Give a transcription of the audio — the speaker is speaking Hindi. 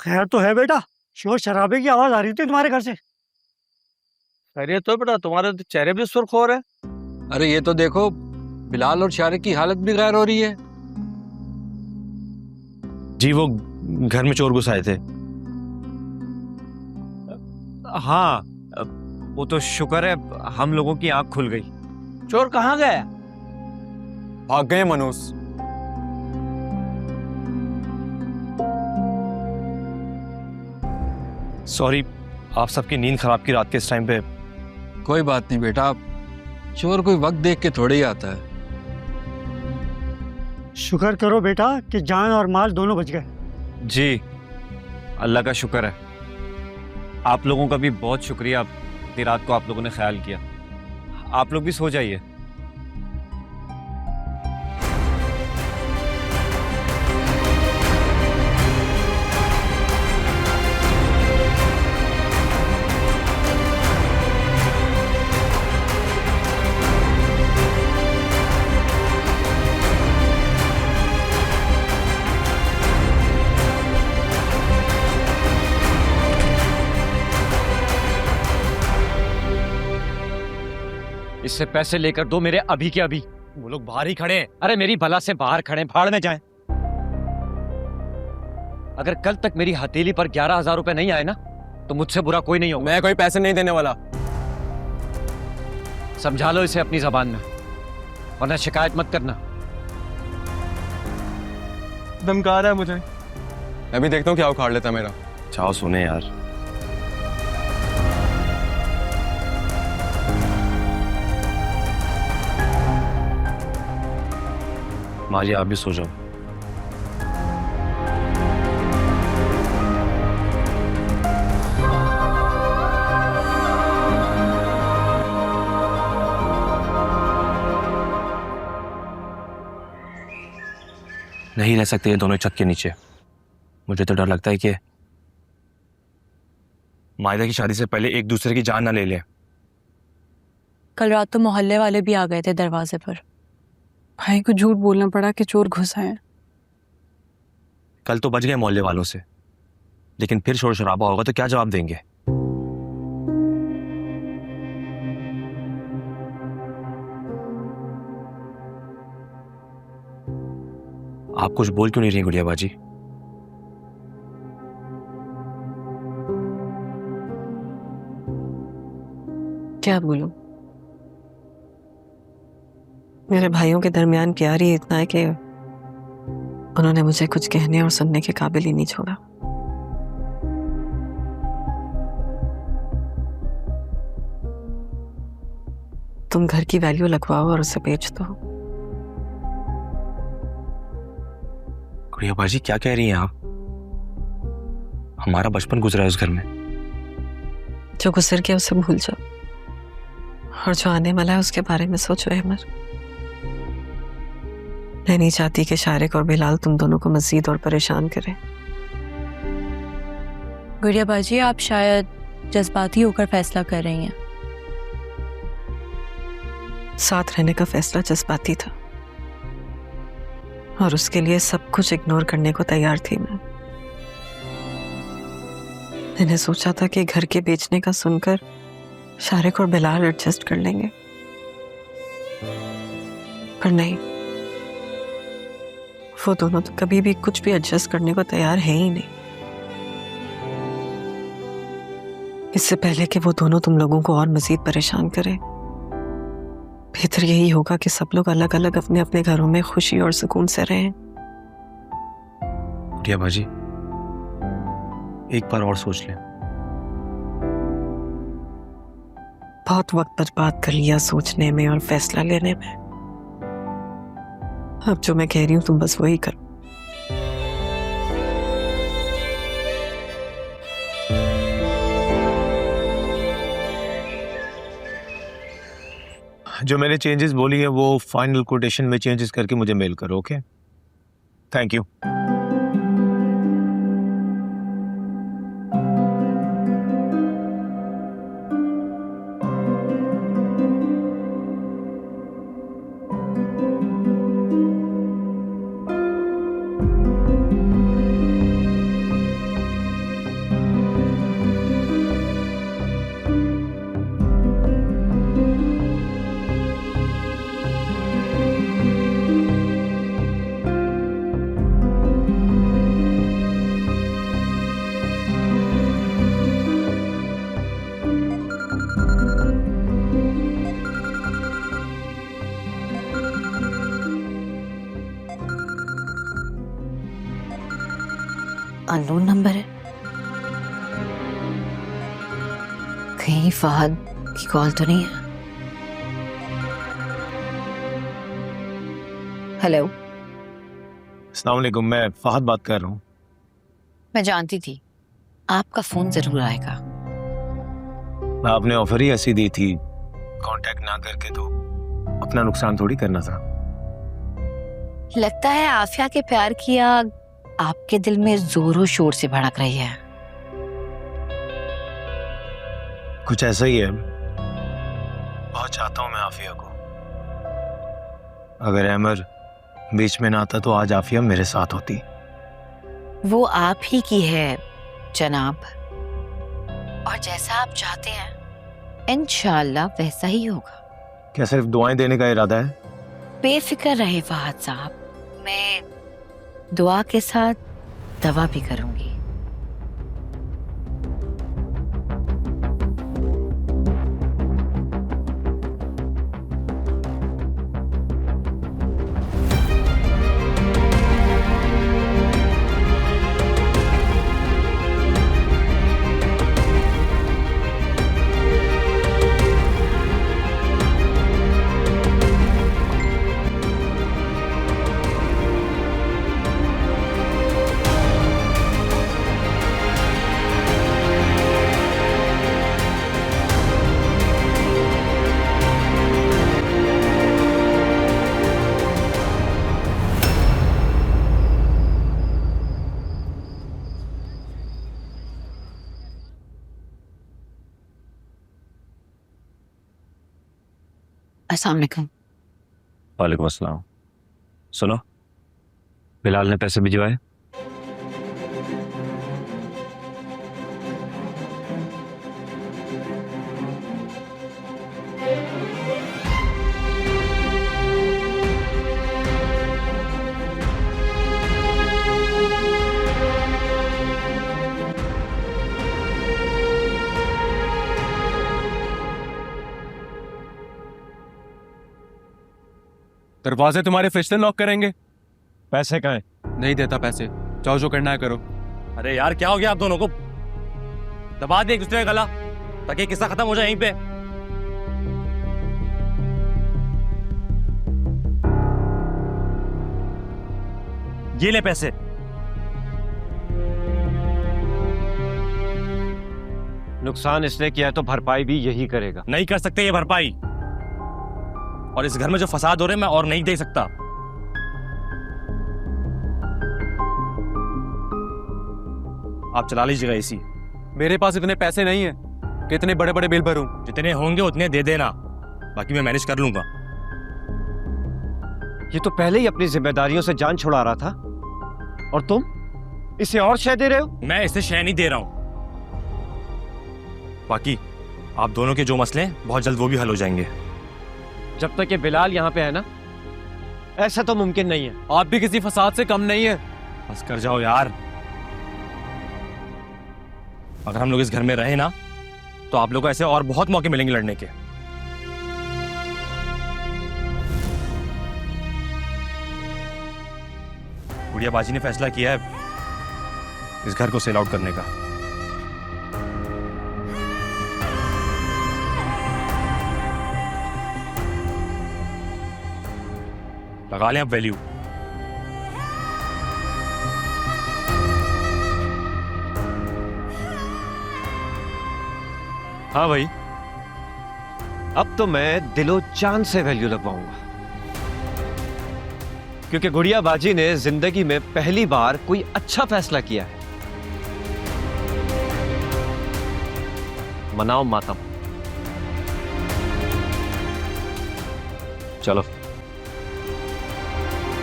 खैर तो है बेटा, शोर शराबे की आवाज आ रही थी तुम्हारे घर से। खैरियत तो बेटा, तुम्हारे तो चेहरे भी सुर्ख हो रहे। अरे ये तो देखो, बिलाल और शारिक की हालत भी गैर हो रही है। जी वो घर में चोर घुस आए थे। हाँ, वो तो शुक्र है हम लोगों की आंख खुल गई। चोर कहाँ गया? भाग गए मनोज। सॉरी, आप सबकी नींद खराब की रात के इस टाइम पे। कोई बात नहीं बेटा, चोर कोई वक्त देख के थोड़े ही आता है। शुक्र करो बेटा कि जान और माल दोनों बच गए। जी अल्लाह का शुक्र है। आप लोगों का भी बहुत शुक्रिया, इतनी रात को आप लोगों ने ख्याल किया। आप लोग भी सो जाइए। इससे पैसे लेकर दो मेरे अभी के अभी। वो लोग बाहर ही खड़े हैं। अरे मेरी भला से बाहर खड़े हैं, भाड़ में जाएं। अगर कल तक मेरी हथेली पर 11,000 रुपए नहीं आए ना तो मुझसे बुरा कोई नहीं होगा। मैं कोई पैसे नहीं देने वाला। समझा लो इसे अपनी जबान में, वरना शिकायत मत करना। धमका रहा है मुझे। मैं भी देखता हूँ क्या उखाड़ लेता मेरा। चाहो सुने यार। माजी आप भी सो जाओ। नहीं रह सकते ये दोनों छत के नीचे। मुझे तो डर लगता है कि मायदा की शादी से पहले एक दूसरे की जान ना ले ले। कल रात तो मोहल्ले वाले भी आ गए थे दरवाजे पर। भाई को झूठ बोलना पड़ा कि चोर घुस आए। कल तो बच गए मोहल्ले वालों से, लेकिन फिर शोर शराबा होगा तो क्या जवाब देंगे? आप कुछ बोल क्यों नहीं रही गुड़िया बाजी? क्या बोलूं? मेरे भाइयों के दरमियान प्यार ही इतना है कि उन्होंने मुझे कुछ कहने और सुनने के काबिल ही नहीं छोड़ा। तुम घर की वैल्यू लगवाओ और उसे बेच दो। गुड़िया बाजी क्या कह रही हैं आप? हमारा बचपन गुजरा है उस घर में। जो गुजर गया उसे भूल जाओ, और जो आने वाला है उसके बारे में सोचो अहमद। मैं नहीं चाहती कि शारिक और बिलाल तुम दोनों को मजीद और परेशान करें। गुड़िया बाजी, आप शायद जज्बाती होकर फैसला कर रही हैं। साथ रहने का फैसला जज्बाती था और उसके लिए सब कुछ इग्नोर करने को तैयार थी मैं। मैंने सोचा था कि घर के बेचने का सुनकर शारिक और बिलाल एडजस्ट कर लेंगे, पर नहीं, वो दोनों तो कभी भी कुछ भी एडजस्ट करने को तैयार है ही नहीं। इससे पहले कि वो दोनों तुम लोगों को और मजीद परेशान करें, बेहतर यही होगा कि सब लोग अलग अलग अपने अपने घरों में खुशी और सुकून से रहें। गुड़िया बाजी एक बार और सोच लें। बहुत वक्त बर्बाद कर लिया सोचने में और फैसला लेने में। अब जो मैं कह रही हूं तुम बस वही करो। जो मैंने चेंजेस बोली है वो फाइनल कोटेशन में चेंजेस करके मुझे मेल करो। Okay, thank you. Unknown number है। कहीं फहद की कॉल तो नहीं है? हेलो, अस्सलाम वालेकुम, मैं फहद बात कर रहा हूँ। मैं जानती थी आपका फोन जरूर आएगा। आपने ऑफर ही ऐसी दी थी, कांटेक्ट ना करके तो अपना नुकसान थोड़ी करना था। लगता है आफिया के प्यार की आग आपके दिल में जोरों शोर से भड़क रही है। कुछ ऐसा ही है। बहुत चाहता हूँ मैं आफिया को। अगर अमर बीच में ना आता तो आज आफिया मेरे साथ होती। वो आप ही की है जनाब, और जैसा आप चाहते हैं इंशाअल्लाह वैसा ही होगा। क्या सिर्फ दुआएं देने का इरादा है? बेफिक्र रहे फहद साहब, मैं दुआ के साथ दवा भी करूंगी। अस्सलाम वालेकुम। वालेकुम अस्सलाम। सुनो, बिलाल ने पैसे भिजवाए? दरवाजे तुम्हारे फिर से लॉक करेंगे। पैसे कहाँ हैं? नहीं देता पैसे, चाहो जो करना है करो। अरे यार क्या हो गया आप दोनों को? दबा दे एक दूसरे का गला ताकि किस्सा खत्म हो जाए यहीं पे। ये ले पैसे। नुकसान इसने किया है तो भरपाई भी यही करेगा। नहीं कर सकते ये भरपाई, और इस घर में जो फसाद हो रहे हैं मैं और नहीं दे सकता। आप चला लीजिएगा एसी। मेरे पास इतने पैसे नहीं है कि इतने बड़े बड़े बिल भरूं। जितने होंगे उतने दे देना, बाकी मैं मैनेज कर लूंगा। ये तो पहले ही अपनी जिम्मेदारियों से जान छुड़ा रहा था, और तुम इसे और शय दे रहे हो। मैं इसे शय नहीं दे रहा हूं। बाकी आप दोनों के जो मसले हैं बहुत जल्द वो भी हल हो जाएंगे। जब तक ये बिलाल यहाँ पे है ना, ऐसा तो मुमकिन नहीं है। आप भी किसी फसाद से कम नहीं है। बस कर जाओ यार। अगर हम लोग इस घर में रहे ना तो आप लोगों को ऐसे और बहुत मौके मिलेंगे लड़ने के। गुड़िया बाजी ने फैसला किया है इस घर को सेल आउट करने का। लगा लें अब वैल्यू। हाँ भाई, अब तो मैं दिलो जान से वैल्यू लगवाऊंगा, क्योंकि गुड़िया बाजी ने जिंदगी में पहली बार कोई अच्छा फैसला किया है। मनाओ मातम। चलो।